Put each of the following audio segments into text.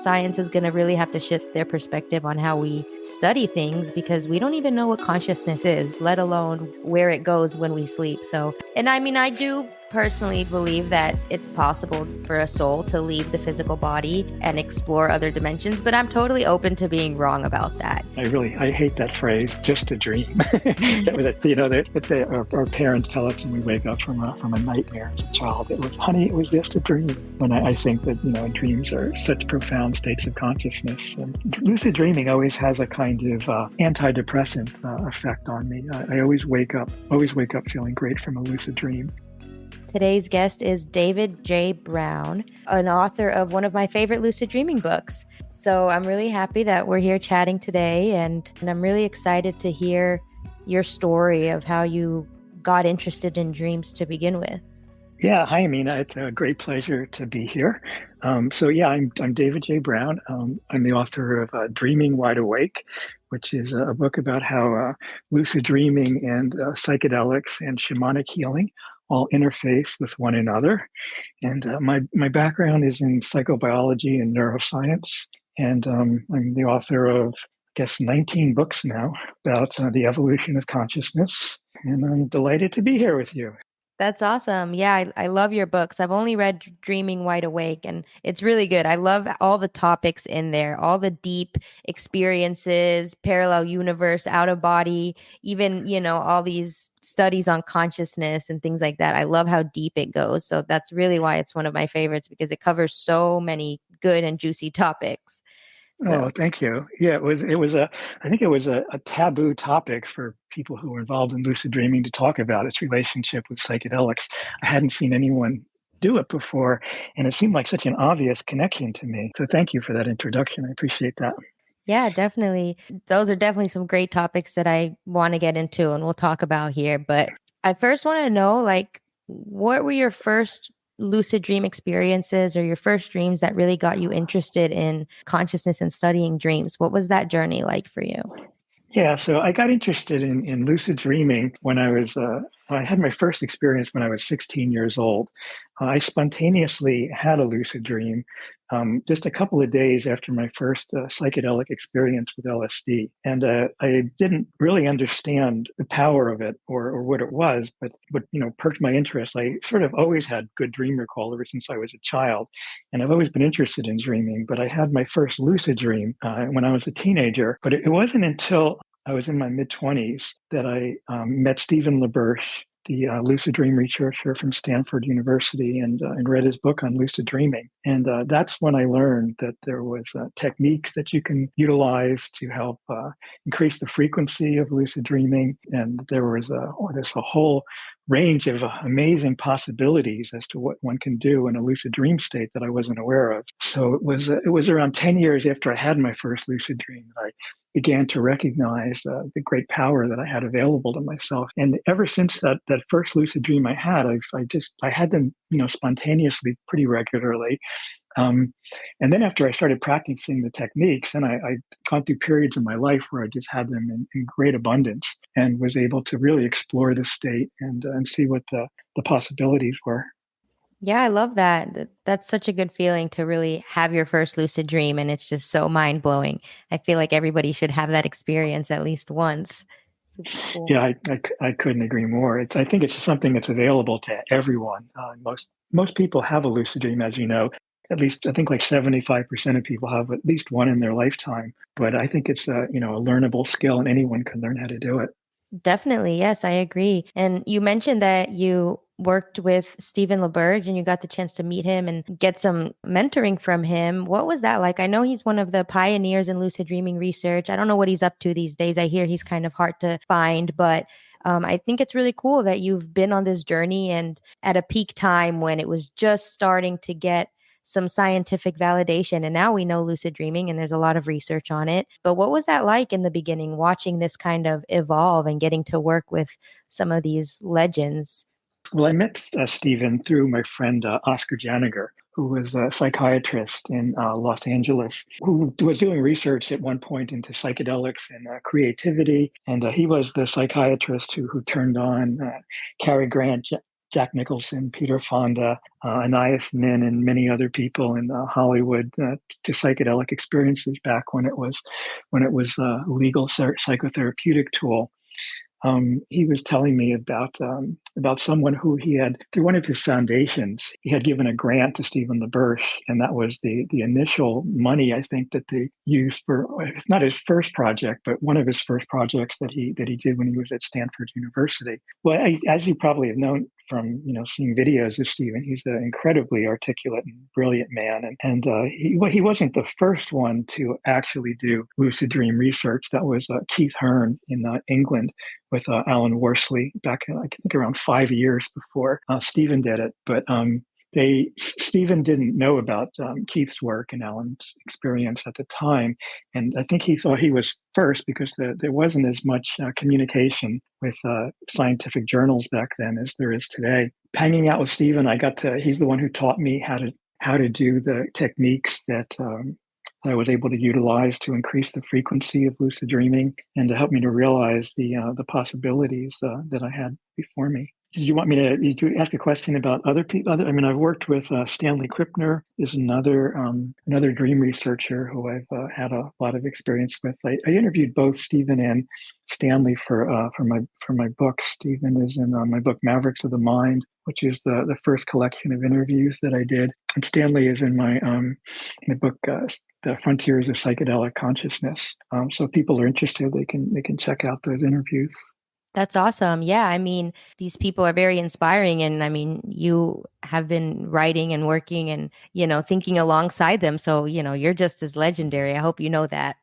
science is going to really have to shift their perspective on how we study things, because we don't even know what consciousness is, let alone where it goes when we sleep. So, and I mean, I do personally believe that it's possible for a soul to leave the physical body and explore other dimensions, but I'm totally open to being wrong about that. I hate that phrase, just a dream. Our parents tell us when we wake up from a nightmare as a child, honey, it was just a dream. When I think that, dreams are such profound states of consciousness. And lucid dreaming always has a kind of antidepressant effect on me. I always wake up feeling great from a lucid dream. Today's guest is David J. Brown, an author of one of my favorite lucid dreaming books. So I'm really happy that we're here chatting today, and I'm really excited to hear your story of how you got interested in dreams to begin with. Yeah, hi, Amina. It's a great pleasure to be here. I'm David J. Brown. I'm the author of Dreaming Wide Awake, which is a book about how lucid dreaming and psychedelics and shamanic healing all interface with one another. And my background is in psychobiology and neuroscience. And I'm the author of, 19 books now about the evolution of consciousness. And I'm delighted to be here with you. That's awesome. Yeah, I love your books. I've only read Dreaming Wide Awake, and it's really good. I love all the topics in there, all the deep experiences, parallel universe, out of body, even, all these studies on consciousness and things like that. I love how deep it goes. So that's really why it's one of my favorites, because it covers so many good and juicy topics. Oh, thank you. Yeah, I think it was a taboo topic for people who were involved in lucid dreaming to talk about its relationship with psychedelics. I hadn't seen anyone do it before, and it seemed like such an obvious connection to me. So thank you for that introduction. I appreciate that. Yeah, definitely. Those are definitely some great topics that I want to get into and we'll talk about here. But I first want to know, what were your first lucid dream experiences or your first dreams that really got you interested in consciousness and studying dreams? What was that journey like for you? Yeah, so I got interested in lucid dreaming when I had my first experience when I was 16 years old. I spontaneously had a lucid dream just a couple of days after my first psychedelic experience with LSD. And I didn't really understand the power of it or what it was, but what perked my interest. I sort of always had good dream recall ever since I was a child. And I've always been interested in dreaming, but I had my first lucid dream when I was a teenager. But it wasn't until I was in my mid-20s that I met Stephen LaBerge, the lucid dream researcher from Stanford University, and read his book on lucid dreaming. And that's when I learned that there was techniques that you can utilize to help increase the frequency of lucid dreaming. And there was there's a whole range of amazing possibilities as to what one can do in a lucid dream state that I wasn't aware of. So it was around 10 years after I had my first lucid dream that I began to recognize the great power that I had available to myself. And ever since that first lucid dream I had, I had them spontaneously pretty regularly. And then after I started practicing the techniques, and I gone through periods in my life where I just had them in great abundance and was able to really explore the state and see what the possibilities were. Yeah, I love that. That's such a good feeling to really have your first lucid dream. And it's just so mind blowing. I feel like everybody should have that experience at least once. Cool. Yeah, I couldn't agree more. I think it's something that's available to everyone. Most people have a lucid dream, as you know. At least I think like 75% of people have at least one in their lifetime. But I think it's a learnable skill, and anyone can learn how to do it. Definitely. Yes, I agree. And you mentioned that you worked with Stephen LaBerge and you got the chance to meet him and get some mentoring from him. What was that like? I know he's one of the pioneers in lucid dreaming research. I don't know what he's up to these days. I hear he's kind of hard to find, but I think it's really cool that you've been on this journey and at a peak time when it was just starting to get some scientific validation. And now we know lucid dreaming and there's a lot of research on it. But what was that like in the beginning, watching this kind of evolve and getting to work with some of these legends? Well, I met Stephen through my friend Oscar Janiger, who was a psychiatrist in Los Angeles, who was doing research at one point into psychedelics and creativity. And he was the psychiatrist who turned on Cary Grant Jack Nicholson, Peter Fonda, Anais Nin, and many other people in Hollywood to psychedelic experiences back when it was a legal psychotherapeutic tool. He was telling me about someone who he had, through one of his foundations, he had given a grant to Stephen LaBerge, and that was the initial money I think that they used for, it's not his first project, but one of his first projects that he did when he was at Stanford University. Well, as you probably have known from seeing videos of Stephen, he's an incredibly articulate and brilliant man, and he wasn't the first one to actually do lucid dream research. That was Keith Hearn in England with Alan Worsley back, I think, around 5 years before Stephen did it. But Stephen didn't know about Keith's work and Alan's experience at the time, and I think he thought he was first because there wasn't as much communication with scientific journals back then as there is today. Hanging out with Stephen, he's the one who taught me how to do the techniques that I was able to utilize to increase the frequency of lucid dreaming and to help me to realize the possibilities that I had before me. Did you want me to ask a question about other people? I mean, I've worked with Stanley Krippner, is another dream researcher who I've had a lot of experience with. I interviewed both Stephen and Stanley for my book. Stephen is in my book Mavericks of the Mind, which is the first collection of interviews that I did, and Stanley is in my book The Frontiers of Psychedelic Consciousness. So if people are interested, they can check out those interviews. That's awesome. Yeah, I mean, these people are very inspiring, and I mean, you have been writing and working and, thinking alongside them. So, you're just as legendary. I hope you know that.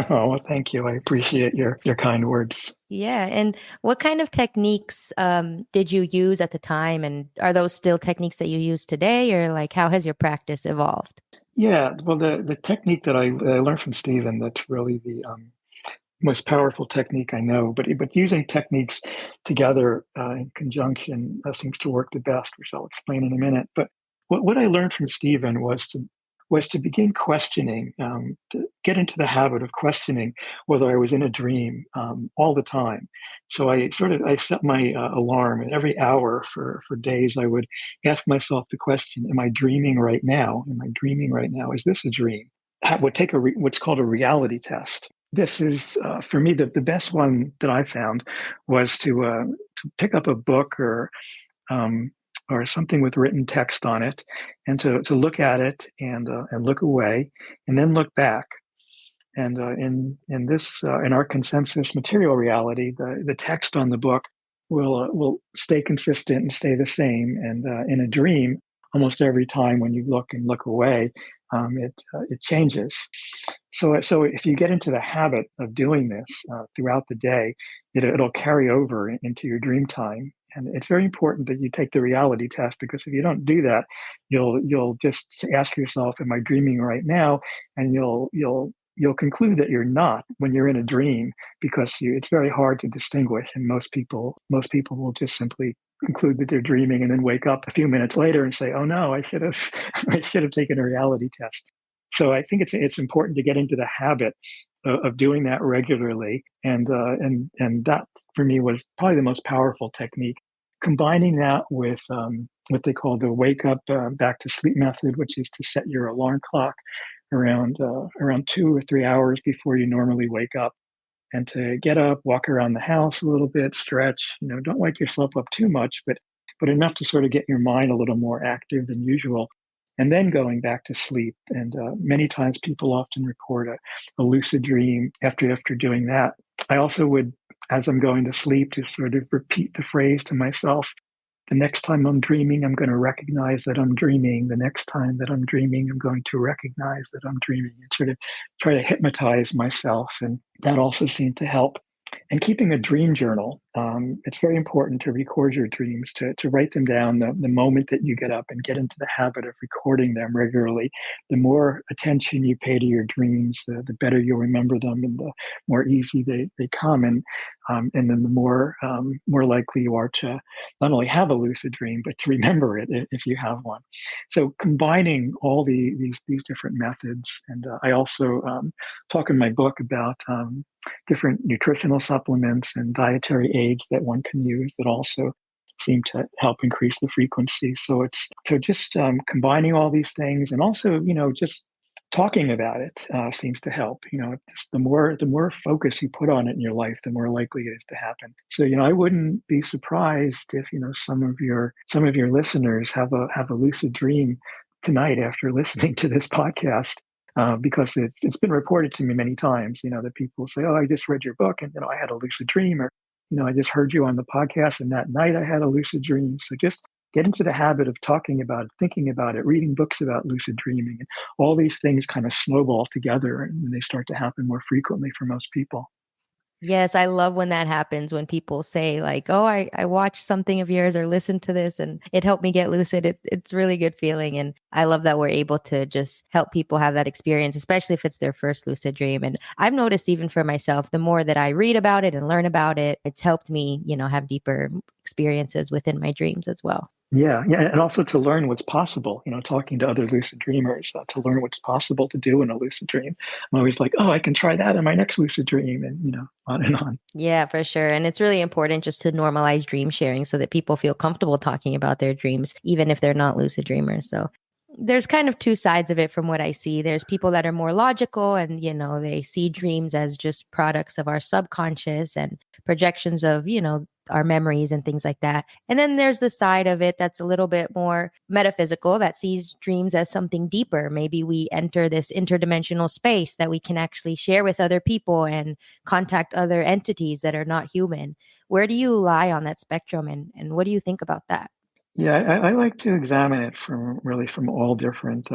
Oh, well, thank you. I appreciate your kind words. Yeah. And what kind of techniques did you use at the time? And are those still techniques that you use today, or like how has your practice evolved? Yeah, well, the technique that I learned from Stephen, that's really the most powerful technique I know. But using techniques together in conjunction seems to work the best, which I'll explain in a minute. But what I learned from Stephen was to begin questioning, to get into the habit of questioning whether I was in a dream all the time. So I set my alarm, and every hour for days I would ask myself the question: Am I dreaming right now? Am I dreaming right now? Is this a dream? I would take what's called a reality test. This is for me the best one that I found was to pick up a book um, or something with written text on it, and to look at it and look away, and then look back. And in our consensus material reality, the text on the book will stay consistent and stay the same. And in a dream, almost every time when you look and look away, it changes. So if you get into the habit of doing this throughout the day, it'll carry over into your dream time. And it's very important that you take the reality test, because if you don't do that, you'll just ask yourself, "Am I dreaming right now?" And you'll conclude that you're not when you're in a dream, because it's very hard to distinguish, and most people will just simply conclude that they're dreaming and then wake up a few minutes later and say, "Oh no, I should have I should have taken a reality test." So I think it's important to get into the habit of doing that regularly, and that for me was probably the most powerful technique. Combining that with what they call the wake up back to sleep method, which is to set your alarm clock around 2 or 3 hours before you normally wake up, and to get up, walk around the house a little bit, stretch. Don't wake yourself up too much, but enough to sort of get your mind a little more active than usual, and then going back to sleep. And many times people often report a lucid dream after doing that. I also would, as I'm going to sleep, to sort of repeat the phrase to myself: the next time I'm dreaming, I'm going to recognize that I'm dreaming. The next time that I'm dreaming, I'm going to recognize that I'm dreaming, and sort of try to hypnotize myself. And that also seemed to help. And keeping a dream journal, it's very important to record your dreams, to write them down the moment that you get up, and get into the habit of recording them regularly. The more attention you pay to your dreams, the better you'll remember them, and the more easy they come. And then the more likely you are to not only have a lucid dream, but to remember it if you have one. So combining all these different methods, and I also talk in my book about different nutritional supplements and dietary aids that one can use that also seem to help increase the frequency. So it's so just combining all these things, and also just talking about it seems to help. The more focus you put on it in your life, the more likely it is to happen. So I wouldn't be surprised if some of your listeners have a lucid dream tonight after listening to this podcast. Because it's been reported to me many times, that people say, "Oh, I just read your book, and I had a lucid dream," or "I just heard you on the podcast, and that night I had a lucid dream." So just get into the habit of talking about it, thinking about it, reading books about lucid dreaming, and all these things kind of snowball together, and they start to happen more frequently for most people. Yes, I love when that happens when people say like, "Oh, I watched something of yours or listened to this and it helped me get lucid." It's really good feeling. And I love that we're able to just help people have that experience, especially if it's their first lucid dream. And I've noticed even for myself, the more that I read about it and learn about it, it's helped me, have deeper experiences within my dreams as well. Yeah, yeah, and also to learn what's possible. Talking to other lucid dreamers, to learn what's possible to do in a lucid dream. I'm always like, "Oh, I can try that in my next lucid dream," and on and on. Yeah, for sure. And it's really important just to normalize dream sharing so that people feel comfortable talking about their dreams, even if they're not lucid dreamers. So there's kind of two sides of it from what I see. There's people that are more logical and, they see dreams as just products of our subconscious and projections of, our memories and things like that. And then there's the side of it that's a little bit more metaphysical that sees dreams as something deeper. Maybe we enter this interdimensional space that we can actually share with other people and contact other entities that are not human. Where do you lie on that spectrum and what do you think about that? Yeah, I like to examine it from all different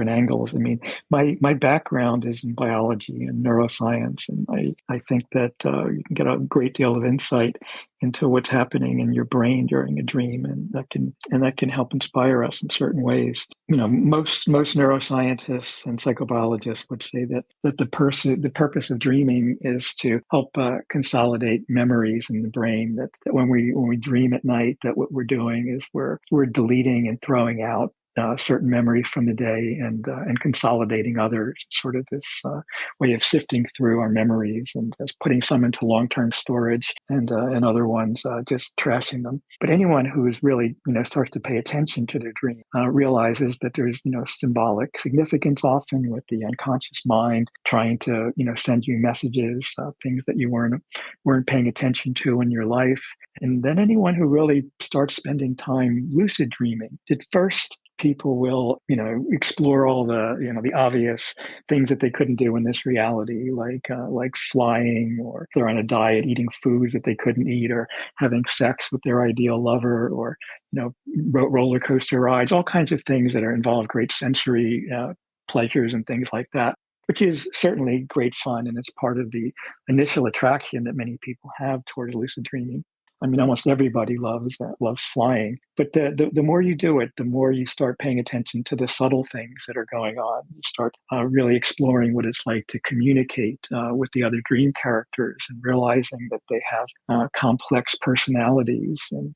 angles. I mean, my background is in biology and neuroscience, and I think that you can get a great deal of insight into what's happening in your brain during a dream, and that can help inspire us in certain ways. Most neuroscientists and psychobiologists would say that the purpose of dreaming is to help consolidate memories in the brain. That when we dream at night, that what we're doing is we're deleting and throwing out certain memories from the day, and consolidating others. Sort of this way of sifting through our memories, and just putting some into long-term storage, and other ones just trashing them. But anyone who is really starts to pay attention to their dream realizes that there's symbolic significance often with the unconscious mind trying to send you messages, things that you weren't paying attention to in your life. And then anyone who really starts spending time lucid dreaming, at first people will explore all the obvious things that they couldn't do in this reality, like flying, or if they're on a diet, eating foods that they couldn't eat, or having sex with their ideal lover, or roller coaster rides, all kinds of things that involve great sensory pleasures and things like that, which is certainly great fun, and it's part of the initial attraction that many people have toward lucid dreaming. I mean, almost everybody loves flying, but the more you do it, the more you start paying attention to the subtle things that are going on. You start really exploring what it's like to communicate with the other dream characters, and realizing that they have complex personalities, and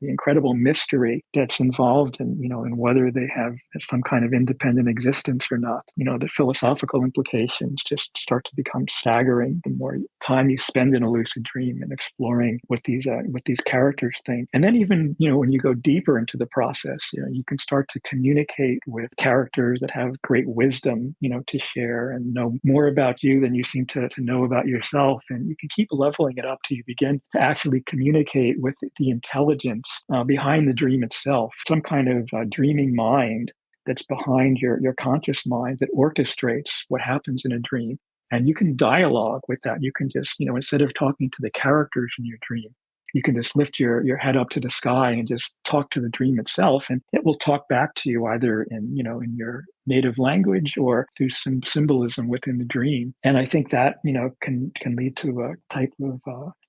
the incredible mystery that's involved in whether they have some kind of independent existence or not. The philosophical implications just start to become staggering the more time you spend in a lucid dream and exploring what these characters think. And then even when you go deeper into the process, you can start to communicate with characters that have great wisdom, to share, and know more about you than you seem to know about yourself. And you can keep leveling it up till you begin to actually communicate with the intelligence behind the dream itself, some kind of dreaming mind that's behind your conscious mind that orchestrates what happens in a dream. And you can dialogue with that. You can just, instead of talking to the characters in your dream, you can just lift your head up to the sky and just talk to the dream itself, and it will talk back to you either in your native language or through some symbolism within the dream. And I think that can lead to a type of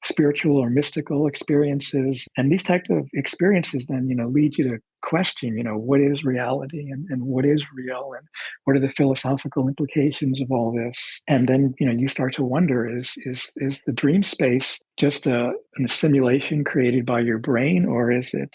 spiritual or mystical experiences. And these type of experiences then lead you to question what is reality, and what is real, and what are the philosophical implications of all this. And then you start to wonder, is the dream space just a simulation created by your brain, or is it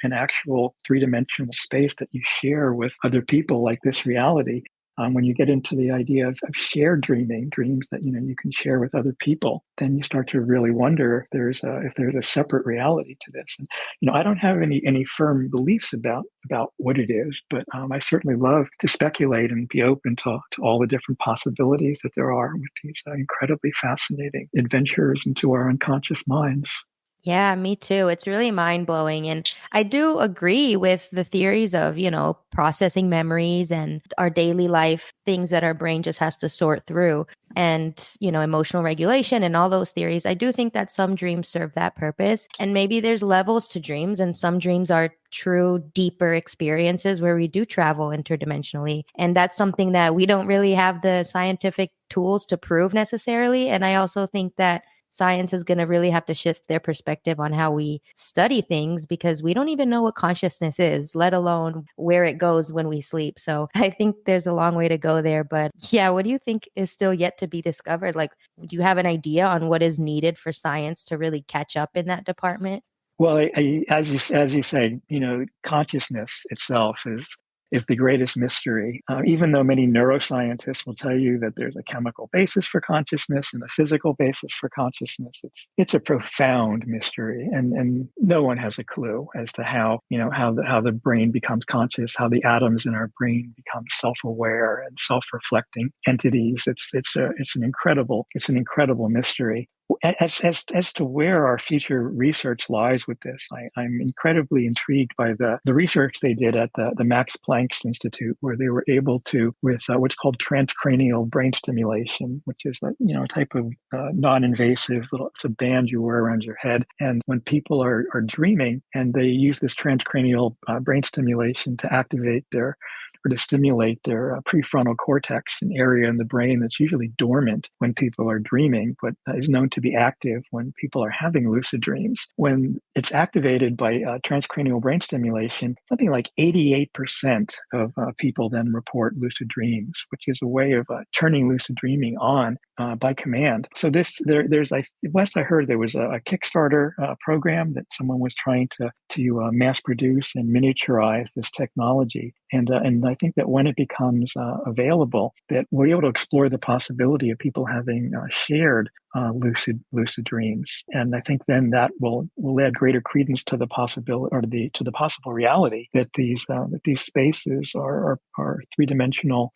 an actual three-dimensional space that you share with other people like this reality? when you get into the idea of shared dreaming, dreams that you can share with other people, then you start to really wonder if there's a separate reality to this. And I don't have any firm beliefs about what it is, but I certainly love to speculate and be open to all the different possibilities that there are with these incredibly fascinating adventures into our unconscious minds. Yeah, me too. It's really mind blowing. And I do agree with the theories of, processing memories and our daily life, things that our brain just has to sort through, and, emotional regulation and all those theories. I do think that some dreams serve that purpose. And maybe there's levels to dreams, and some dreams are true, deeper experiences where we do travel interdimensionally. And that's something that we don't really have the scientific tools to prove necessarily. And I also think that science is going to really have to shift their perspective on how we study things, because we don't even know what consciousness is, let alone where it goes when we sleep. So I think there's a long way to go there. But yeah, what do you think is still yet to be discovered? Like, do you have an idea on what is needed for science to really catch up in that department? Well, as you say, consciousness itself is the greatest mystery. Even though many neuroscientists will tell you that there's a chemical basis for consciousness and a physical basis for consciousness, it's a profound mystery, and no one has a clue as to how the brain becomes conscious, how the atoms in our brain become self-aware and self-reflecting entities. It's an incredible mystery. As to where our future research lies with this, I'm incredibly intrigued by the research they did at the Max Planck Institute, where they were able to, with what's called transcranial brain stimulation, which is a type of non-invasive it's a band you wear around your head. And when people are dreaming, and they use this transcranial brain stimulation to activate or to stimulate their prefrontal cortex, an area in the brain that's usually dormant when people are dreaming, but is known to be active when people are having lucid dreams. When it's activated by transcranial brain stimulation, something like 88% of people then report lucid dreams, which is a way of turning lucid dreaming on by command. So last I heard, there was a Kickstarter program that someone was trying to mass produce and miniaturize this technology, and I think that when it becomes available, that we'll be able to explore the possibility of people having shared lucid dreams, and I think then that will add greater credence to the possibility, or to the possible reality, that these spaces are three-dimensional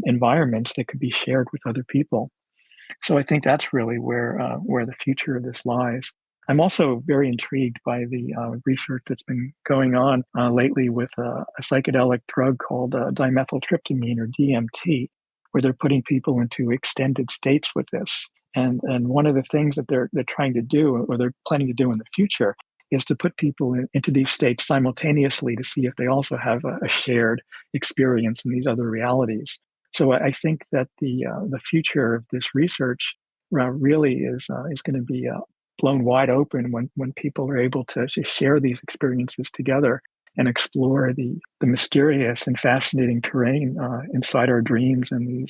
environments that could be shared with other people. So I think that's really where the future of this lies. I'm also very intrigued by the research that's been going on lately with a psychedelic drug called dimethyltryptamine, or DMT, where they're putting people into extended states with this. And one of the things that they're trying to do, or they're planning to do in the future, is to put people into these states simultaneously to see if they also have a shared experience in these other realities. So I think that the future of this research really is going to be blown wide open when people are able to share these experiences together and explore the mysterious and fascinating terrain inside our dreams, and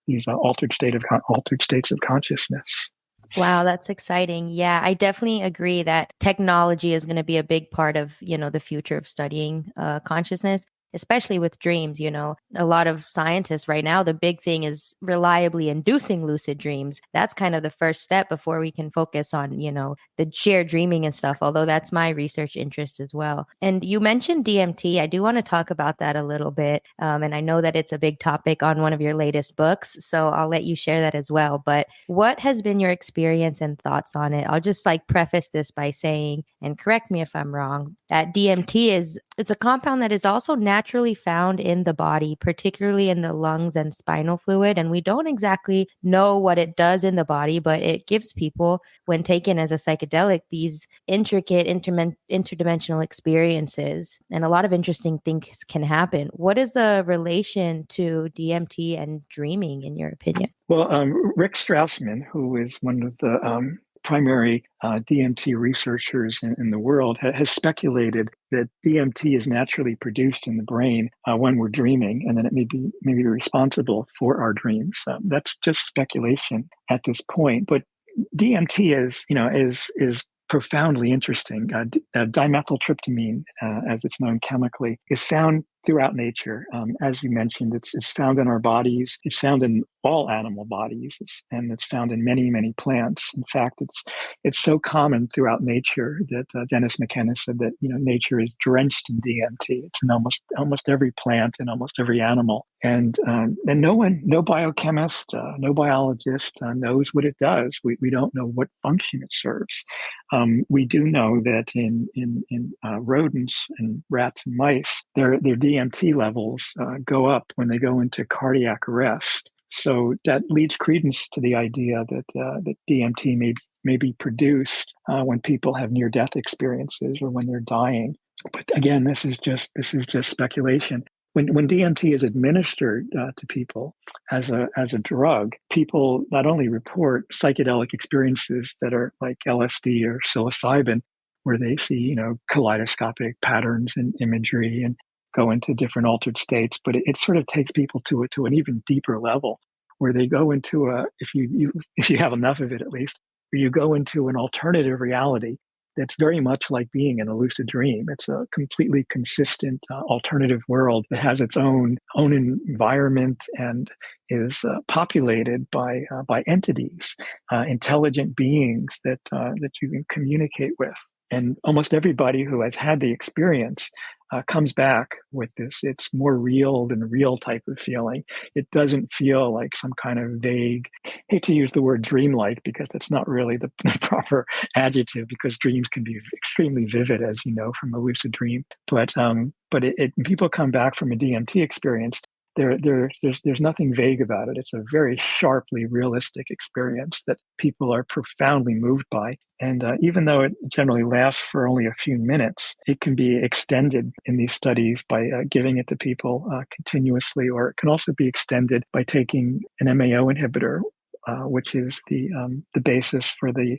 these altered states of consciousness. Wow, that's exciting. Yeah, I definitely agree that technology is going to be a big part of, the future of studying consciousness, especially with dreams. A lot of scientists right now, the big thing is reliably inducing lucid dreams. That's kind of the first step before we can focus on, the shared dreaming and stuff, although that's my research interest as well. And you mentioned DMT. I do want to talk about that a little bit. And I know that it's a big topic on one of your latest books, so I'll let you share that as well. But what has been your experience and thoughts on it? I'll just preface this by saying, and correct me if I'm wrong, that DMT it's a compound that is also naturally found in the body, particularly in the lungs and spinal fluid. And we don't exactly know what it does in the body, but it gives people, when taken as a psychedelic, these intricate interdimensional experiences. And a lot of interesting things can happen. What is the relation to DMT and dreaming, in your opinion? Well, Rick Strassman, who is one of the primary DMT researchers in the world, has speculated that DMT is naturally produced in the brain when we're dreaming, and then it may be responsible for our dreams. That's just speculation at this point, but DMT is profoundly interesting. Dimethyltryptamine, as it's known chemically, is found throughout nature. As you mentioned, it's found in our bodies. It's found in all animal bodies, and it's found in many, many plants. In fact, it's so common throughout nature that Dennis McKenna said that nature is drenched in DMT. It's in almost every plant and almost every animal, and no biochemist, no biologist knows what it does. We don't know what function it serves. We do know that in rodents and rats and mice, their DMT levels go up when they go into cardiac arrest. So that leads credence to the idea that DMT may be produced when people have near-death experiences or when they're dying. But again, this is just speculation. When DMT is administered to people as a drug, people not only report psychedelic experiences that are like LSD or psilocybin, where they see kaleidoscopic patterns and imagery and go into different altered states, but it sort of takes people to an even deeper level, where they go into if you have enough of it at least, where you go into an alternative reality that's very much like being in a lucid dream. It's a completely consistent alternative world that has its own environment and is populated by entities, intelligent beings that you can communicate with. And almost everybody who has had the experience comes back with this. It's more real than real type of feeling. It doesn't feel like some kind of vague, hate to use the word dreamlike because it's not really the proper adjective, because dreams can be extremely vivid, as you know, from a lucid dream. But people come back from a DMT experience, there's nothing vague about it. It's a very sharply realistic experience that people are profoundly moved by. And even though it generally lasts for only a few minutes, it can be extended in these studies by giving it to people continuously, or it can also be extended by taking an MAO inhibitor, which is the basis for the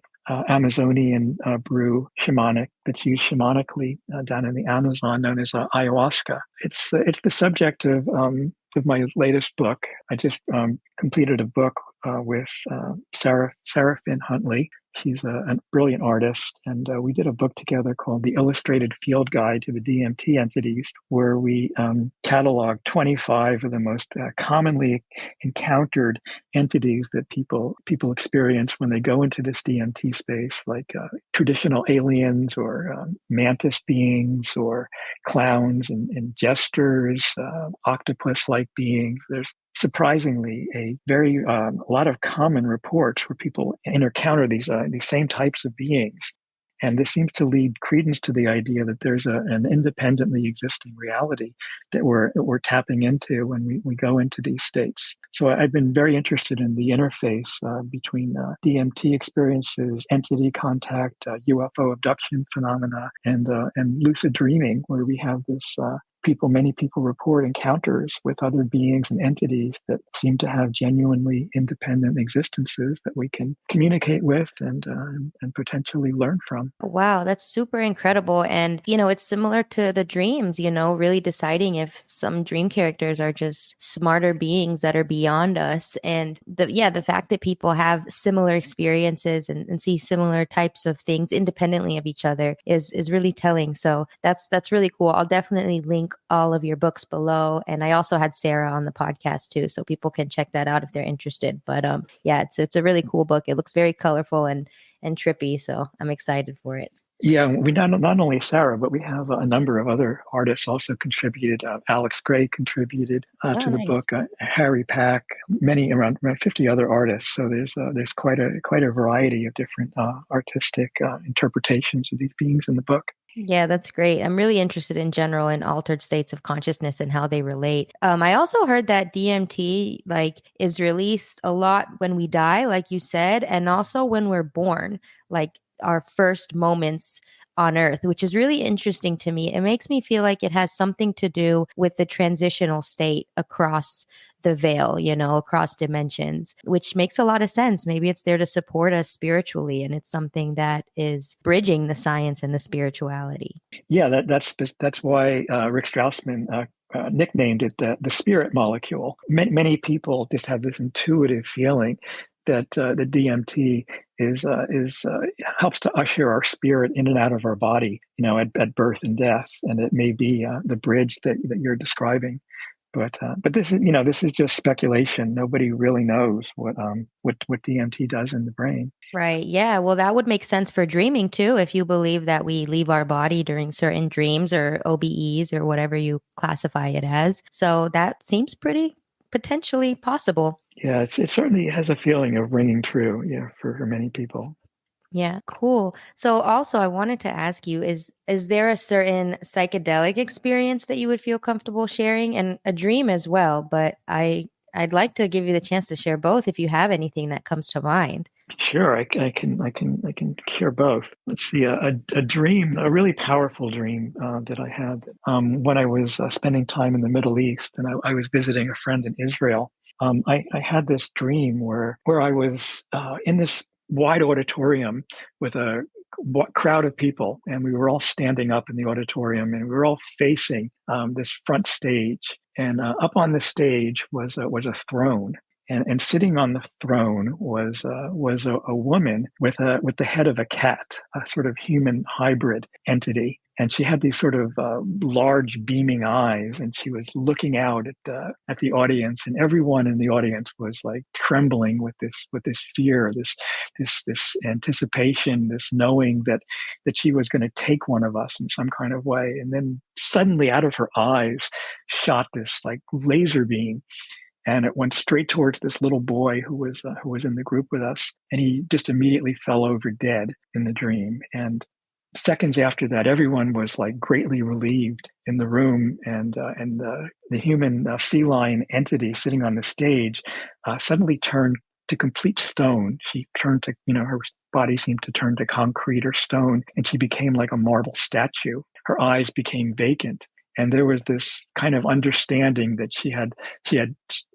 Amazonian brew shamanic that's used shamanically down in the Amazon, known as ayahuasca. It's the subject of my latest book. I just completed a book with Seraphin Huntley. She's a brilliant artist, and we did a book together called The Illustrated Field Guide to the DMT Entities, where we cataloged 25 of the most commonly encountered entities that people experience when they go into this DMT space, like traditional aliens or mantis beings or clowns and jesters, octopus-like beings. There's surprisingly a lot of common reports where people encounter these same types of beings. And this seems to lead credence to the idea that there's an independently existing reality that we're tapping into when we go into these states. So I've been very interested in the interface between DMT experiences, entity contact, UFO abduction phenomena, and lucid dreaming, where we have this many people report encounters with other beings and entities that seem to have genuinely independent existences that we can communicate with and potentially learn from. Wow, that's super incredible. And, it's similar to the dreams, really deciding if some dream characters are just smarter beings that are beyond us. And the fact that people have similar experiences and see similar types of things independently of each other is really telling. So that's really cool. I'll definitely link all of your books below. And I also had Sarah on the podcast too, so people can check that out if they're interested. But it's a really cool book. It looks very colorful and trippy, so I'm excited for it. Yeah, we not only Sarah, but we have a number of other artists also contributed. Alex Gray contributed to the book. Harry Pack, around 50 other artists. So there's quite a variety of different artistic interpretations of these beings in the book. Yeah, that's great. I'm really interested in general in altered states of consciousness and how they relate. I also heard that DMT is released a lot when we die, like you said, and also when we're born, like our first moments on Earth, which is really interesting to me. It makes me feel like it has something to do with the transitional state across the veil, across dimensions, which makes a lot of sense. Maybe it's there to support us spiritually, and it's something that is bridging the science and the spirituality. Yeah, that's why Rick Strassman nicknamed it the spirit molecule. Many people just have this intuitive feeling the DMT is helps to usher our spirit in and out of our body, at birth and death, and it may be the bridge that you're describing. But this is just speculation. Nobody really knows what DMT does in the brain. Right. Yeah. Well, that would make sense for dreaming too, if you believe that we leave our body during certain dreams or OBEs or whatever you classify it as. So that seems pretty potentially possible. Yeah, it certainly has a feeling of ringing true. Yeah, for many people. Yeah, cool. So also I wanted to ask you, is there a certain psychedelic experience that you would feel comfortable sharing, and a dream as well, but I'd like to give you the chance to share both if you have anything that comes to mind. Sure, I can share both. Let's see, a dream, a really powerful dream that I had when I was spending time in the Middle East, and I was visiting a friend in Israel. I had this dream where I was in this wide auditorium with a crowd of people, and we were all standing up in the auditorium, and we were all facing this front stage. And up on the stage was a throne, and sitting on the throne was a woman with the head of a cat, a sort of human hybrid entity, and she had these sort of large beaming eyes, and she was looking out at the audience, and everyone in the audience was like trembling with this fear, this anticipation, this knowing that she was going to take one of us in some kind of way. And then suddenly out of her eyes shot this like laser beam, and it went straight towards this little boy who was in the group with us, and he just immediately fell over dead in the dream. And seconds after that, everyone was like greatly relieved in the room, and the human feline entity sitting on the stage suddenly turned to complete stone. She turned to, her body seemed to turn to concrete or stone, and she became like a marble statue. Her eyes became vacant, and there was this kind of understanding that she had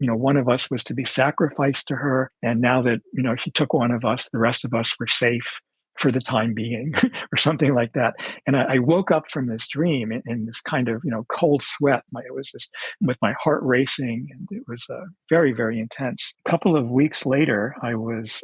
one of us was to be sacrificed to her, and now that she took one of us, the rest of us were safe for the time being, or something like that. And I woke up from this dream in this kind of cold sweat. It was just with my heart racing, and it was very, very intense. A couple of weeks later, I was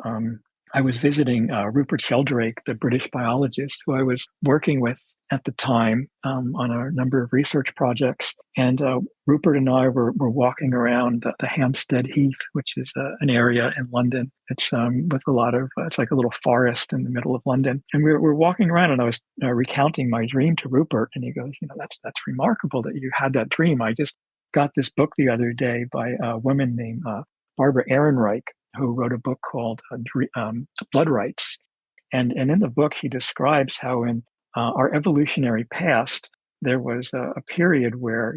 visiting Rupert Sheldrake, the British biologist who I was working with at the time on a number of research projects. And Rupert and I were walking around the Hampstead Heath, which is an area in London. It's with a lot of, it's like a little forest in the middle of London. And we're walking around, and I was recounting my dream to Rupert, and he goes, that's remarkable that you had that dream. I just got this book the other day by a woman named Barbara Ehrenreich, who wrote a book called Blood Rights. And in the book, he describes how in our evolutionary past, there was a period where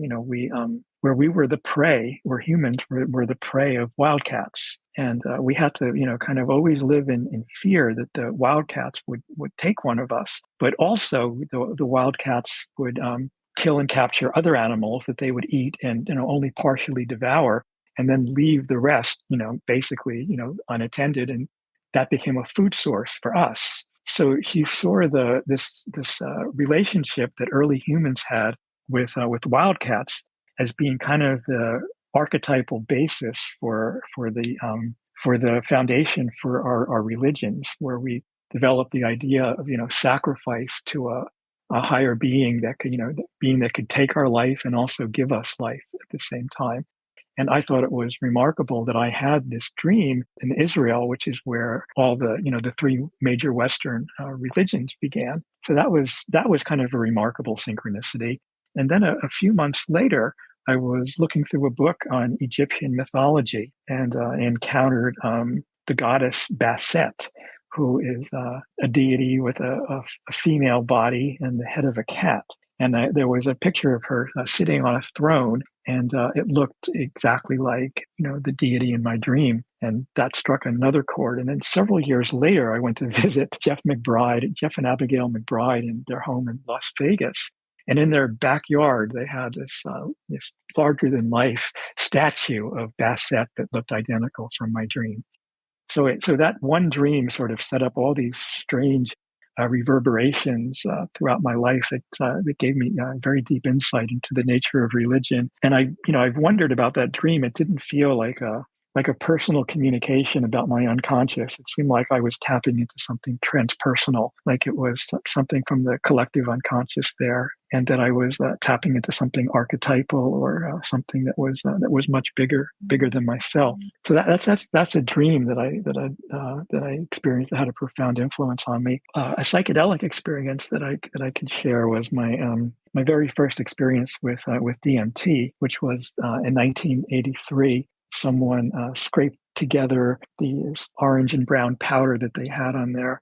where we were the prey, where humans were the prey of wildcats, and we had to kind of always live in fear that the wildcats would take one of us, but also the wildcats would kill and capture other animals that they would eat and only partially devour, and then leave the rest basically unattended, and that became a food source for us. So he saw this relationship that early humans had with wildcats as being kind of the archetypal basis for the foundation for our religions, where we developed the idea of sacrifice to a higher being that could being that could take our life and also give us life at the same time. And I thought it was remarkable that I had this dream in Israel, which is where all the three major Western religions began. So that was kind of a remarkable synchronicity. And then a few months later, I was looking through a book on Egyptian mythology, and encountered the goddess Bastet, who is a deity with a female body and the head of a cat. And there was a picture of her sitting on a throne, and it looked exactly like the deity in my dream, and that struck another chord. And then several years later, I went to visit Jeff and Abigail McBride, in their home in Las Vegas. And in their backyard, they had this larger than life statue of Basset that looked identical from my dream. So that one dream sort of set up all these strange reverberations throughout my life that gave me very deep insight into the nature of religion. And I've wondered about that dream. It didn't feel like like a personal communication about my unconscious. It seemed like I was tapping into something transpersonal, like it was something from the collective unconscious there, and that I was tapping into something archetypal or something that was much bigger than myself. So that's a dream that I experienced that had a profound influence on me. A psychedelic experience that I can share was my very first experience with DMT, which was in 1983. Someone scraped together the orange and brown powder that they had on their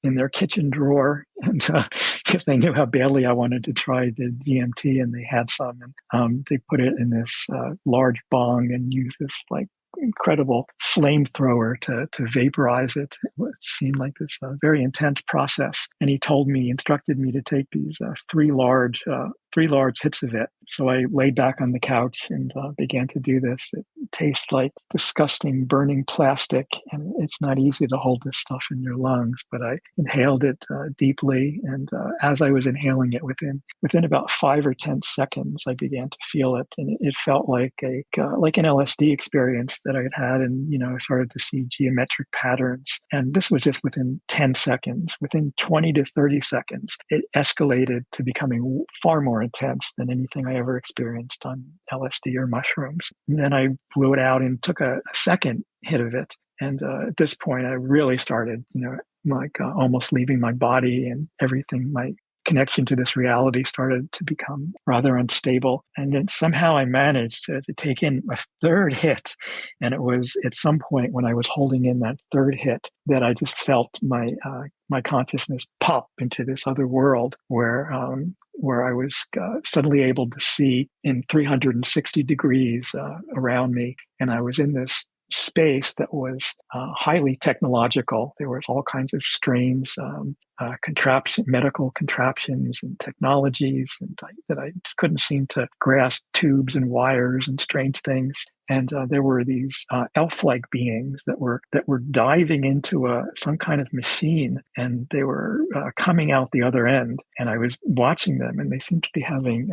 in their kitchen drawer, and because they knew how badly I wanted to try the DMT, and they had some, and they put it in this large bong and used this like incredible flamethrower to vaporize it. It seemed like this very intense process. And he instructed me to take these three large hits of it. So I laid back on the couch and began to do this. It tastes like disgusting burning plastic, and it's not easy to hold this stuff in your lungs. But I inhaled it deeply, and as I was inhaling it, within about 5 or 10 seconds, I began to feel it, and it felt like like an LSD experience that I had, and started to see geometric patterns. And this was just within 10 seconds. Within 20 to 30 seconds, it escalated to becoming far more intense than anything I ever experienced on LSD or mushrooms. And then I blew it out and took a second hit of it. And at this point, I really started, almost leaving my body, and everything, my connection to this reality started to become rather unstable. And then somehow I managed to take in a third hit. And it was at some point when I was holding in that third hit that I just felt my consciousness pop into this other world where I was suddenly able to see in 360 degrees around me. And I was in this space that was highly technological. There was all kinds of strange medical contraptions and technologies, and that I just couldn't seem to grasp, tubes and wires and strange things. And there were these elf-like beings that were diving into some kind of machine, and they were coming out the other end. And I was watching them, and they seemed to be having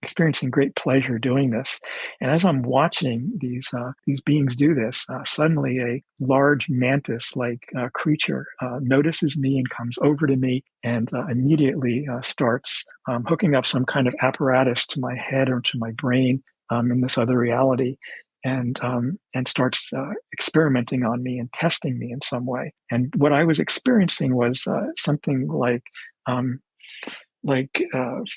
experiencing great pleasure doing this. And as I'm watching these beings do this, suddenly a large mantis-like creature notices me and comes over to me, and immediately starts hooking up some kind of apparatus to my head or to my brain in this other reality, and starts experimenting on me and testing me in some way. And what I was experiencing was something like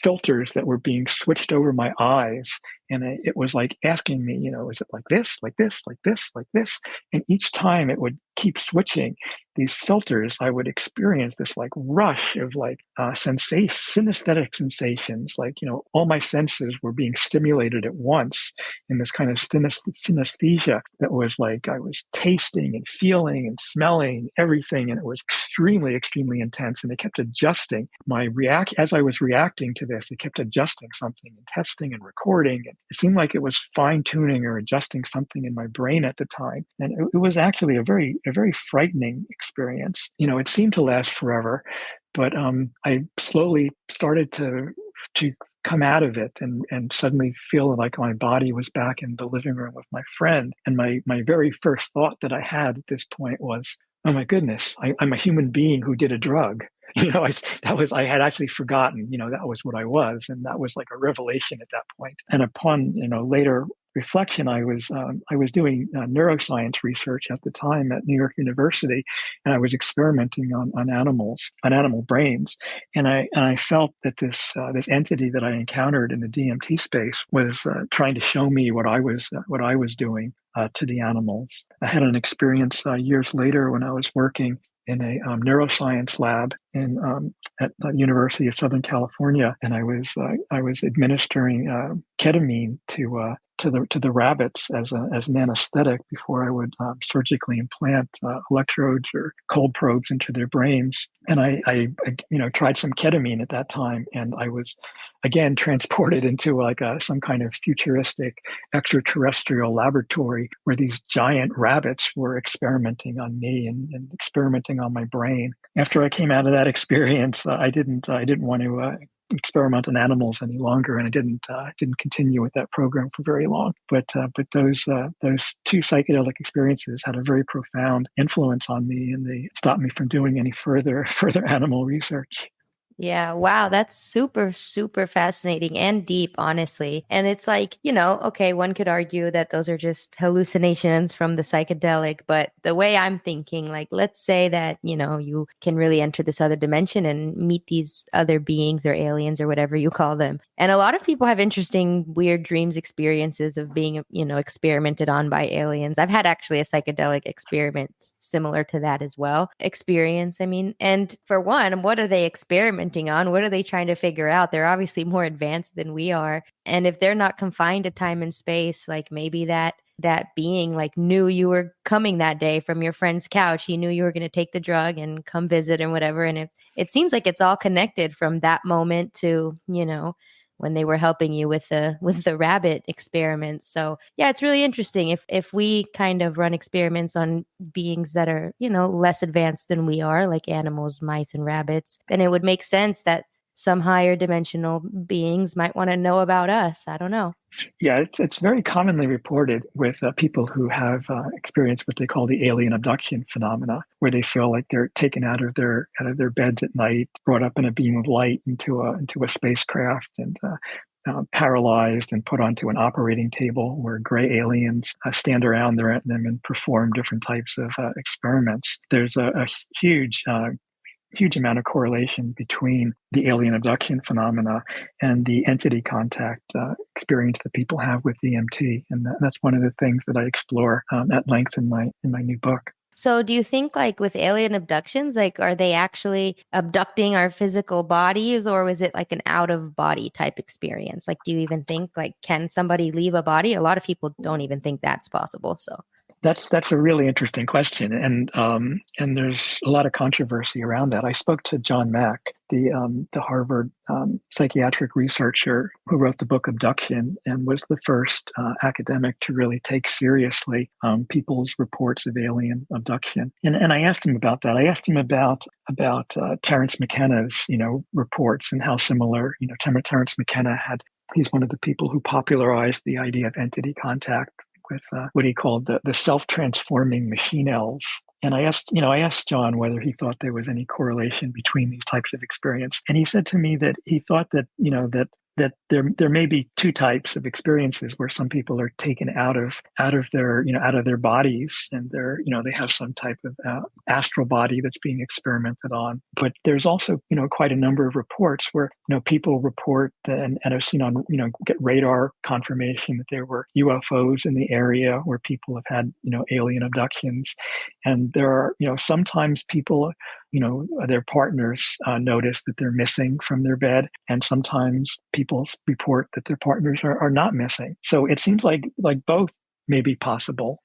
filters that were being switched over my eyes. And it was like asking me, is it like this, like this, like this, like this? And each time it would keep switching these filters, I would experience this like rush of like synesthetic sensations. Like, all my senses were being stimulated at once in this kind of synesthesia that was like I was tasting and feeling and smelling everything. And it was extremely, extremely intense. And it kept adjusting as I was reacting to this, it kept adjusting something and testing and recording. And it seemed like it was fine tuning or adjusting something in my brain at the time. And it was actually a very frightening experience. It seemed to last forever, but I slowly started to come out of it and suddenly feel like my body was back in the living room with my friend. And my very first thought that I had at this point was, oh my goodness, I'm a human being who did a drug. I had actually forgotten, that was what I was. And that was like a revelation at that point. And upon, later reflection, I was doing neuroscience research at the time at New York University, and I was experimenting on animals, on animal brains, and I felt that this entity that I encountered in the DMT space was trying to show me what I was doing to the animals. I had an experience years later when I was working in a neuroscience lab at the University of Southern California, and I was administering ketamine to the rabbits as an anesthetic before I would surgically implant electrodes or cold probes into their brains. And I tried some ketamine at that time, and I was again transported into like some kind of futuristic extraterrestrial laboratory where these giant rabbits were experimenting on me and experimenting on my brain. After I came out of that experience, I didn't want to experiment on animals any longer, and I didn't continue with that program for very long. But those two psychedelic experiences had a very profound influence on me, and they stopped me from doing any further animal research. Yeah, wow, that's super, super fascinating and deep, honestly. And it's like, okay, one could argue that those are just hallucinations from the psychedelic, but the way I'm thinking, like, let's say that, you can really enter this other dimension and meet these other beings or aliens or whatever you call them. And a lot of people have interesting, weird dreams experiences of being, experimented on by aliens. I've had actually a psychedelic experiment similar to that as well. Experience, I mean, and for one, what are they experimenting on? What are they trying to figure out? They're obviously more advanced than we are. And if they're not confined to time and space, like maybe that being like knew you were coming that day from your friend's couch. He knew you were going to take the drug and come visit and whatever. And it seems like it's all connected from that moment to, when they were helping you with the rabbit experiments. So yeah, it's really interesting if we kind of run experiments on beings that are, less advanced than we are, like animals, mice, and rabbits, then it would make sense that some higher dimensional beings might want to know about us. I don't know. Yeah, it's very commonly reported with people who have experienced what they call the alien abduction phenomena, where they feel like they're taken out of their beds at night, brought up in a beam of light into a spacecraft, and paralyzed and put onto an operating table where gray aliens stand around them and perform different types of experiments. There's a huge huge amount of correlation between the alien abduction phenomena and the entity contact experience that people have with DMT, and that's one of the things that I explore at length in my new book. So do you think like with alien abductions, like are they actually abducting our physical bodies, or was it like an out of body type experience? Like, do you even think like can somebody leave a body? A lot of people don't even think that's possible. So That's a really interesting question, and there's a lot of controversy around that. I spoke to John Mack, the Harvard psychiatric researcher who wrote the book Abduction, and was the first academic to really take seriously people's reports of alien abduction. And I asked him about that. I asked him about Terence McKenna's reports and how similar Terence McKenna had. He's one of the people who popularized the idea of entity contact with what he called the self-transforming machine elves. And I asked John whether he thought there was any correlation between these types of experience. And he said to me that he thought that there may be two types of experiences where some people are taken out of their bodies, and they have some type of astral body that's being experimented on. But there's also quite a number of reports where people report and have seen on get radar confirmation that there were UFOs in the area where people have had alien abductions. And there are sometimes people their partners notice that they're missing from their bed, and sometimes people report that their partners are not missing. So it seems like both may be possible,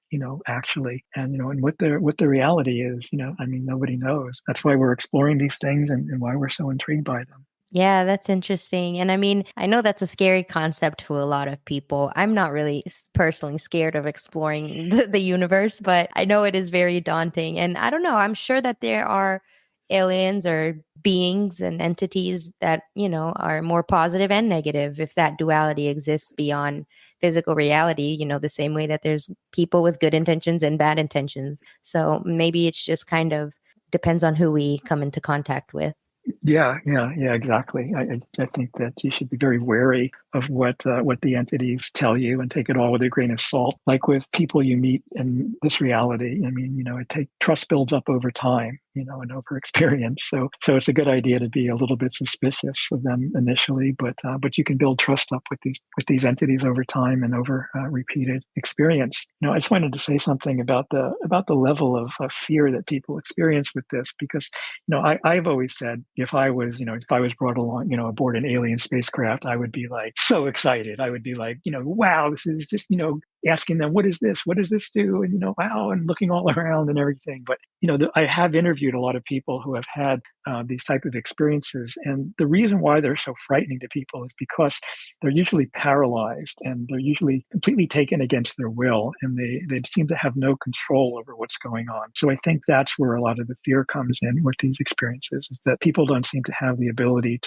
actually. And what the reality is, I mean, nobody knows. That's why we're exploring these things, and why we're so intrigued by them. yeah, that's interesting. And I mean, I know that's a scary concept to a lot of people. I'm not really personally scared of exploring the universe, but I know it is very daunting. And I don't know, I'm sure that there are aliens or beings and entities that, are more positive and negative if that duality exists beyond physical reality, the same way that there's people with good intentions and bad intentions. So maybe it's just kind of depends on who we come into contact with. Yeah, exactly. I think that you should be very wary of what the entities tell you, and take it all with a grain of salt. Like with people you meet in this reality, I mean, trust builds up over time, and over experience. So it's a good idea to be a little bit suspicious of them initially, but you can build trust up with these entities over time and over repeated experience. I just wanted to say something about the level of fear that people experience with this, because I've always said if I was brought along, aboard an alien spacecraft, I would be like so excited. I would be like, wow, this is just, asking them, what is this? What does this do? And, wow, and looking all around and everything. But, I have interviewed a lot of people who have had these type of experiences. And the reason why they're so frightening to people is because they're usually paralyzed, and they're usually completely taken against their will. And they seem to have no control over what's going on. So I think that's where a lot of the fear comes in with these experiences, is that people don't seem to have the ability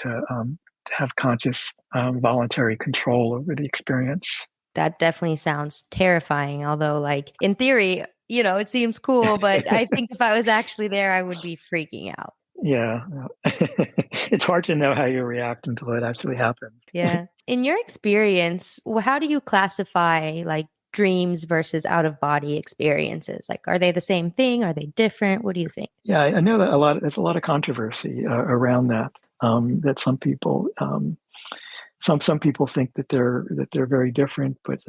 have conscious, voluntary control over the experience. That definitely sounds terrifying. Although, like, in theory, it seems cool, but I think if I was actually there, I would be freaking out. Yeah. It's hard to know how you react until it actually happens. Yeah. In your experience, how do you classify like dreams versus out of body experiences? Like, are they the same thing? Are they different? What do you think? Yeah, I know that there's a lot of controversy around that. That some people think that they're very different, but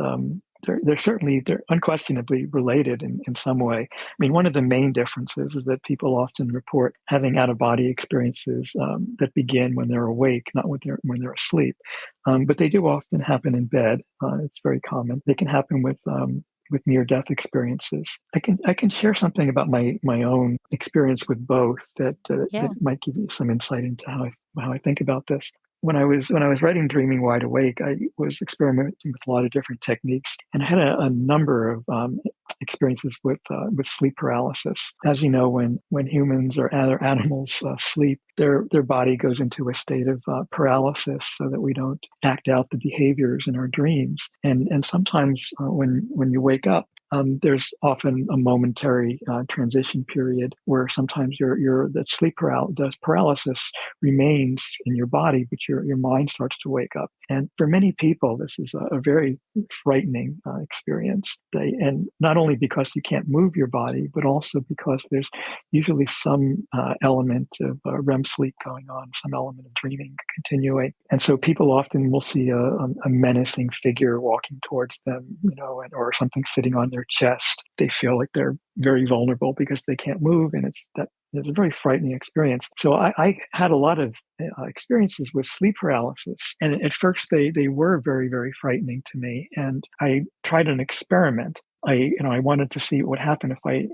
they're unquestionably related in some way. I mean, one of the main differences is that people often report having out of body experiences that begin when they're awake, not when they're asleep. But they do often happen in bed. It's very common. They can happen with near death experiences. I can share something about my own experience with both that Yeah. might give you some insight into how I think about this. When I was writing Dreaming Wide Awake, I was experimenting with a lot of different techniques, and I had a number of experiences with sleep paralysis. As you know, when humans or other animals sleep, their body goes into a state of paralysis, so that we don't act out the behaviors in our dreams. And sometimes when you wake up, there's often a momentary transition period where sometimes the paralysis remains in your body, but your mind starts to wake up. And for many people, this is a very frightening experience. And not only because you can't move your body, but also because there's usually some element of REM sleep going on, some element of dreaming continuing. And so people often will see a menacing figure walking towards them, or something sitting on their chest. They feel like they're very vulnerable because they can't move, and it's a very frightening experience. So I had a lot of experiences with sleep paralysis, and at first they were very, very frightening to me. And I tried an experiment. I wanted to see what would happen if I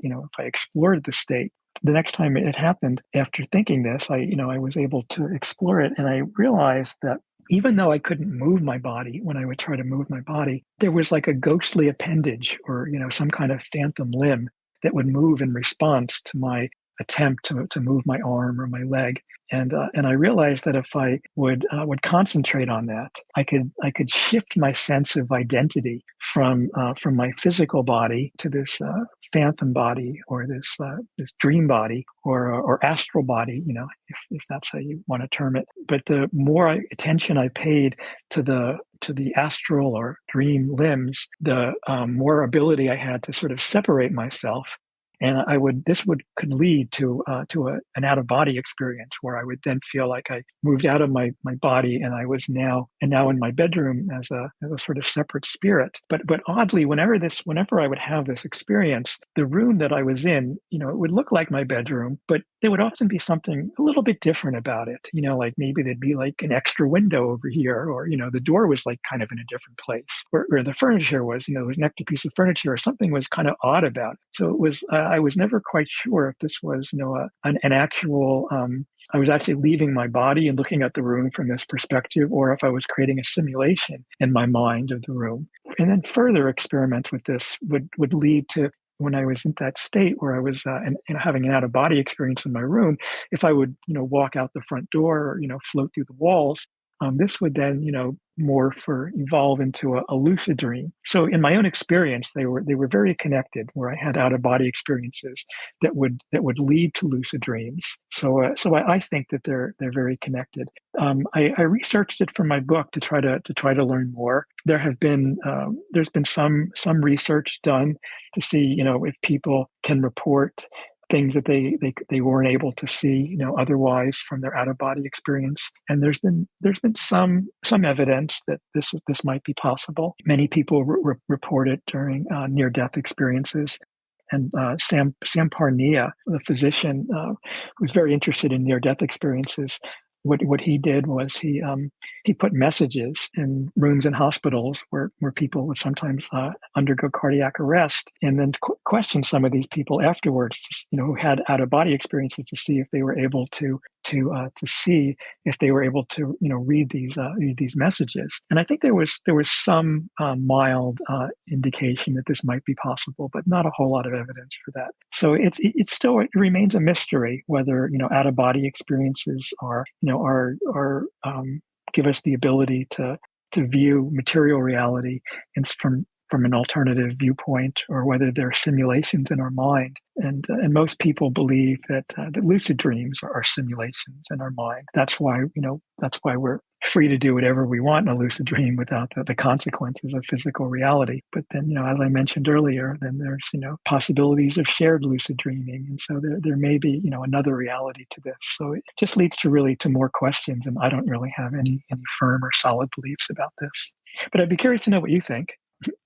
explored the state. The next time it happened, after thinking this, I was able to explore it, and I realized that even though I couldn't move my body, when I would try to move my body, there was like a ghostly appendage, or some kind of phantom limb that would move in response to my attempt to move my arm or my leg. And I realized that if I would concentrate on that, I could shift my sense of identity from my physical body to this phantom body, or this dream body, or astral body, if that's how you want to term it. But the more attention I paid to the astral or dream limbs, the more ability I had to sort of separate myself. And could lead to an out of body experience, where I would then feel like I moved out of my body, and I was now in my bedroom as a sort of separate spirit. But oddly, whenever I would have this experience, the room that I was in, it would look like my bedroom, but there would often be something a little bit different about it. Like maybe there'd be like an extra window over here, or the door was like kind of in a different place, or the furniture was, there was an extra piece of furniture, or something was kind of odd about it. So it was. I was never quite sure if this was, an actual. I was actually leaving my body and looking at the room from this perspective, or if I was creating a simulation in my mind of the room. And then further experiments with this would lead to, when I was in that state where I was having an out of body experience in my room, if I would, walk out the front door, or, float through the walls, this would then, evolve into a lucid dream. So in my own experience, they were very connected, where I had out of body experiences that would lead to lucid dreams. So I think that they're very connected. I researched it for my book to try to learn more. There's been some research done to see, if people can report things that they weren't able to see, otherwise, from their out of body experience. And there's been some evidence that this might be possible. Many people report it during near death experiences. And Sam Parnia, the physician, who's very interested in near death experiences, what he did was he put messages in rooms in hospitals where people would sometimes undergo cardiac arrest, and then question some of these people afterwards, who had out of body experiences, to see if they were able to see if they were able to read these messages. And I think there was some mild indication that this might be possible, but not a whole lot of evidence for that. So it remains a mystery whether out of body experiences are give us the ability to view material reality from an alternative viewpoint, or whether they're simulations in our mind. And most people believe that lucid dreams are simulations in our mind. That's why we're free to do whatever we want in a lucid dream without the consequences of physical reality. But then, as I mentioned earlier, then there's possibilities of shared lucid dreaming, and so there may be another reality to this. So it just leads to more questions, and I don't really have any firm or solid beliefs about this. But I'd be curious to know what you think.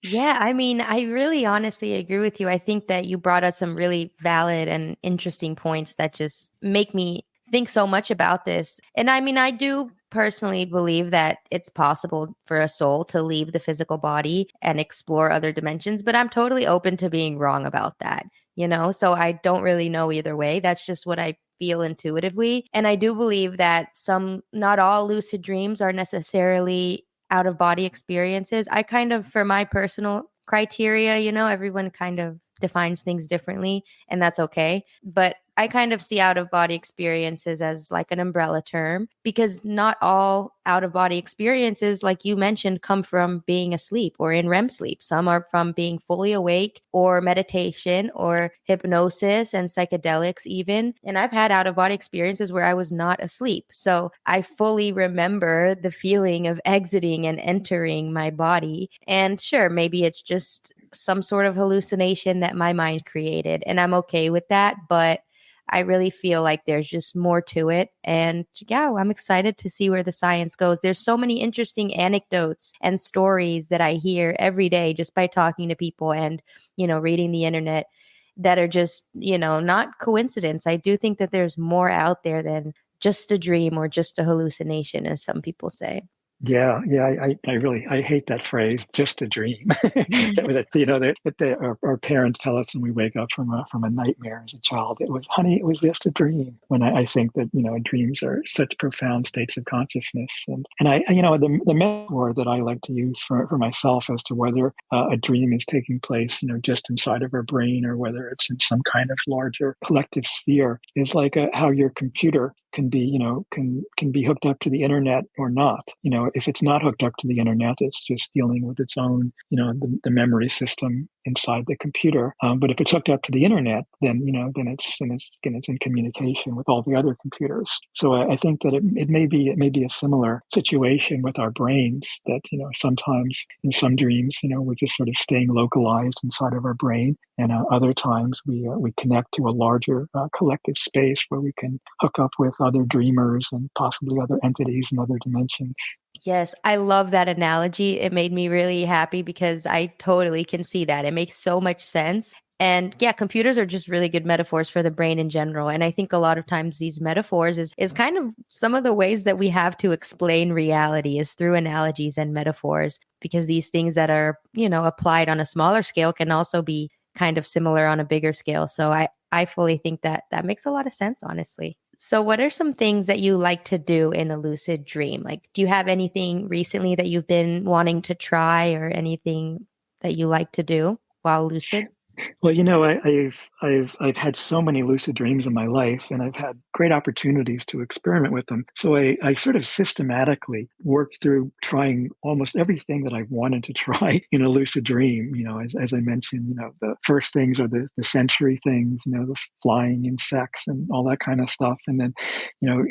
Yeah, I mean, I really honestly agree with you. I think that you brought up some really valid and interesting points that just make me think so much about this. And I mean, I do personally believe that it's possible for a soul to leave the physical body and explore other dimensions, but I'm totally open to being wrong about that. So I don't really know either way. That's just what I feel intuitively. And I do believe that not all lucid dreams are necessarily out of body experiences. I kind of, for my personal criteria, everyone kind of defines things differently, and that's okay. But I kind of see out of body experiences as like an umbrella term, because not all out of body experiences, like you mentioned, come from being asleep or in REM sleep. Some are from being fully awake, or meditation, or hypnosis and psychedelics even. And I've had out of body experiences where I was not asleep. So I fully remember the feeling of exiting and entering my body. And sure, maybe it's just some sort of hallucination that my mind created, and I'm okay with that. But I really feel like there's just more to it. And yeah, I'm excited to see where the science goes. There's so many interesting anecdotes and stories that I hear every day just by talking to people and, reading the internet, that are just, not coincidence. I do think that there's more out there than just a dream or just a hallucination, as some people say. Yeah, yeah, I really I hate that phrase, just a dream. Our parents tell us when we wake up from a nightmare as a child. It was, honey, it was just a dream. When I think that dreams are such profound states of consciousness, and the metaphor that I like to use for myself as to whether a dream is taking place just inside of our brain, or whether it's in some kind of larger collective sphere, is like how your computer can be hooked up to the internet or not. If it's not hooked up to the internet, it's just dealing with its own, the memory system inside the computer. But if it's hooked up to the internet, then it's in communication with all the other computers. So I think that it may be a similar situation with our brains, that sometimes in some dreams we're just sort of staying localized inside of our brain, and other times we connect to a larger collective space where we can hook up with other dreamers and possibly other entities in other dimensions. Yes, I love that analogy. It made me really happy because I totally can see that. It makes so much sense. And yeah, computers are just really good metaphors for the brain in general. And I think a lot of times these metaphors is kind of some of the ways that we have to explain reality is through analogies and metaphors, because these things that are, applied on a smaller scale can also be kind of similar on a bigger scale. So I fully think that that makes a lot of sense, honestly. So, what are some things that you like to do in a lucid dream? Like, do you have anything recently that you've been wanting to try, or anything that you like to do while lucid? Well, I've had so many lucid dreams in my life, and I've had great opportunities to experiment with them. So I sort of systematically worked through trying almost everything that I've wanted to try in a lucid dream. As I mentioned, the first things are the sensory things, the flying insects and all that kind of stuff, and then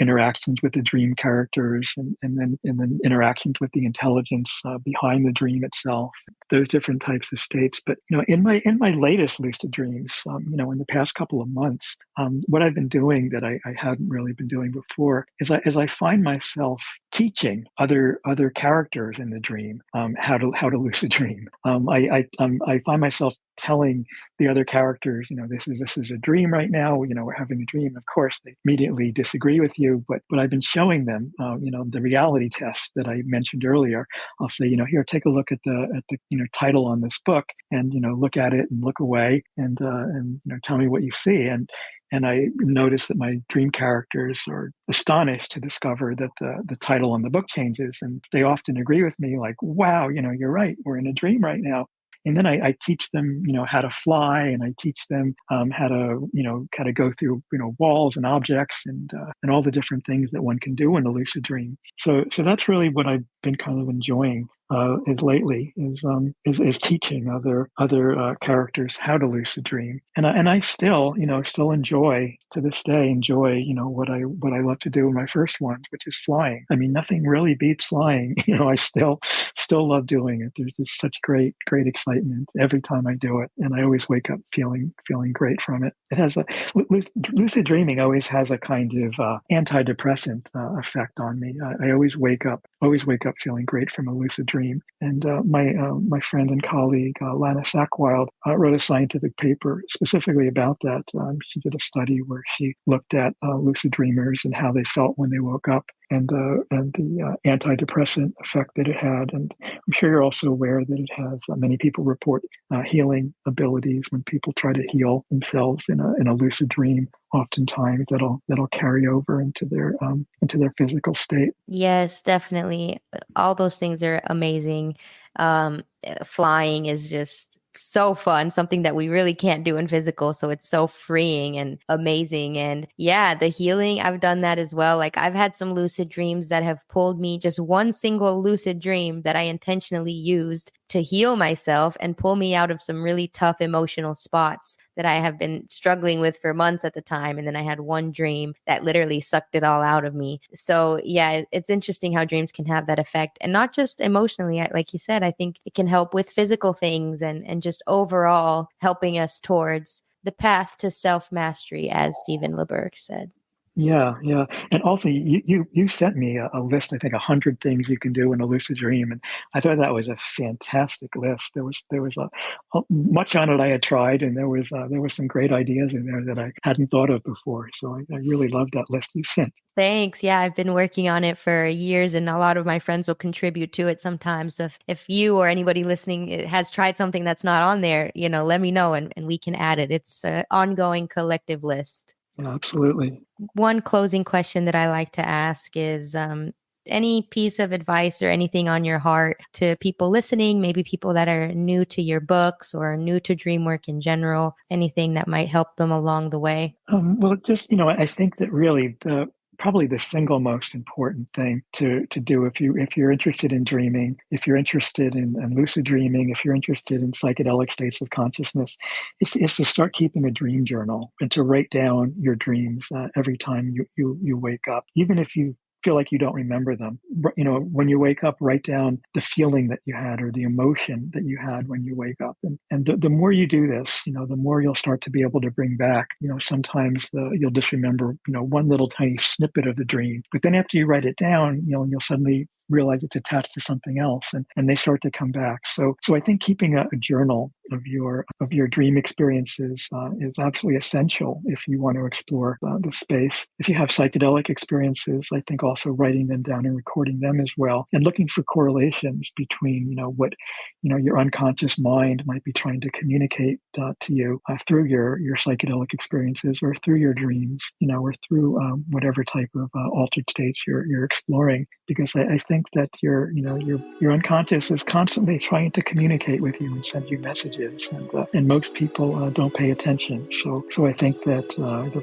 interactions with the dream characters, and then interactions with the intelligence behind the dream itself. Those different types of states. But in my latest lucid dreams, in the past couple of months, what I've been doing that I hadn't really been doing before is I find myself teaching other characters in the dream how to lucid dream. I find myself telling the other characters, this is a dream right now. We're having a dream. Of course, they immediately disagree with you, but I've been showing them, the reality test that I mentioned earlier. I'll say, here, take a look at the title on this book, and look at it and look away, and tell me what you see. And I notice that my dream characters are astonished to discover that the title on the book changes, and they often agree with me, like, "Wow, you're right. We're in a dream right now." And then I teach them, how to fly, and I teach them how to, kind of go through, walls and objects and all the different things that one can do in a lucid dream. So that's really what I've been kind of enjoying is lately is teaching other characters how to lucid dream, and I still enjoy to this day what I love to do in my first ones, which is flying. I mean, nothing really beats flying. I still love doing it. There's just such great excitement every time I do it, and I always wake up feeling great from it. It has lucid dreaming always has a kind of antidepressant effect on me. I always wake up feeling great from a lucid dream. And my friend and colleague Lana Sackwild wrote a scientific paper specifically about that. She did a study where she looked at lucid dreamers and how they felt when they woke up, and the antidepressant effect that it had. And I'm sure you're also aware that it has many people report healing abilities when people try to heal themselves in a lucid dream. Oftentimes, that'll carry over into their physical state. Yes, definitely. All those things are amazing. Flying is just so fun, something that we really can't do in physical. So it's so freeing and amazing. And yeah, the healing, I've done that as well. Like I've had some lucid dreams that have pulled me, just one single lucid dream that I intentionally used to heal myself and pull me out of some really tough emotional spots that I have been struggling with for months at the time. And then I had one dream that literally sucked it all out of me. So yeah, it's interesting how dreams can have that effect, and not just emotionally. Like you said, I think it can help with physical things and just overall helping us towards the path to self-mastery, as Stephen LaBerge said. Yeah, yeah. And also, you sent me a list, I think 100 things you can do in a lucid dream, and I thought that was a fantastic list. There was much on it I had tried, and there was some great ideas in there that I hadn't thought of before. So I really loved that list you sent. Thanks. Yeah, I've been working on it for years, and a lot of my friends will contribute to it sometimes. So if you or anybody listening has tried something that's not on there, let me know, and we can add it. It's an ongoing collective list. Yeah, absolutely. One closing question that I like to ask is any piece of advice or anything on your heart to people listening, maybe people that are new to your books or new to dream work in general, anything that might help them along the way? Well, just, I think that really probably the single most important thing to do if you're interested in dreaming, if you're interested in lucid dreaming, if you're interested in psychedelic states of consciousness, is to start keeping a dream journal and to write down your dreams every time you wake up, even if you feel like you don't remember them. When you wake up, write down the feeling that you had or the emotion that you had when you wake up. And the more you do this, the more you'll start to be able to bring back, sometimes you'll just remember, one little tiny snippet of the dream. But then after you write it down, you'll suddenly realize it's attached to something else, and they start to come back. So I think keeping a journal of your dream experiences is absolutely essential if you want to explore the space. If you have psychedelic experiences, I think also writing them down and recording them as well, and looking for correlations between what your unconscious mind might be trying to communicate to you through your psychedelic experiences, or through your dreams, or through whatever type of altered states you're exploring. Because I think that your unconscious is constantly trying to communicate with you and send you messages, and most people don't pay attention. So I think that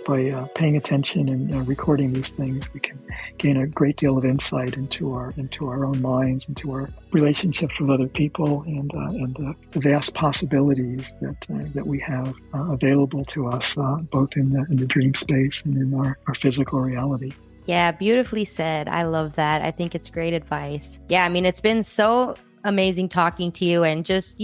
by paying attention and recording these things, we can gain a great deal of insight into our own minds, into our relationships with other people, and the vast possibilities that we have available to us, both in the dream space and in our physical reality. Yeah, beautifully said. I love that. I think it's great advice. Yeah, I mean, it's been so amazing talking to you and just,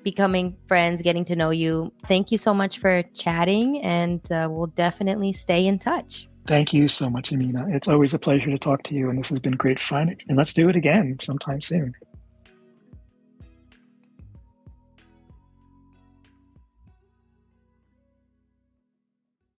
becoming friends, getting to know you. Thank you so much for chatting, and we'll definitely stay in touch. Thank you so much, Amina. It's always a pleasure to talk to you, and this has been great fun. And let's do it again sometime soon.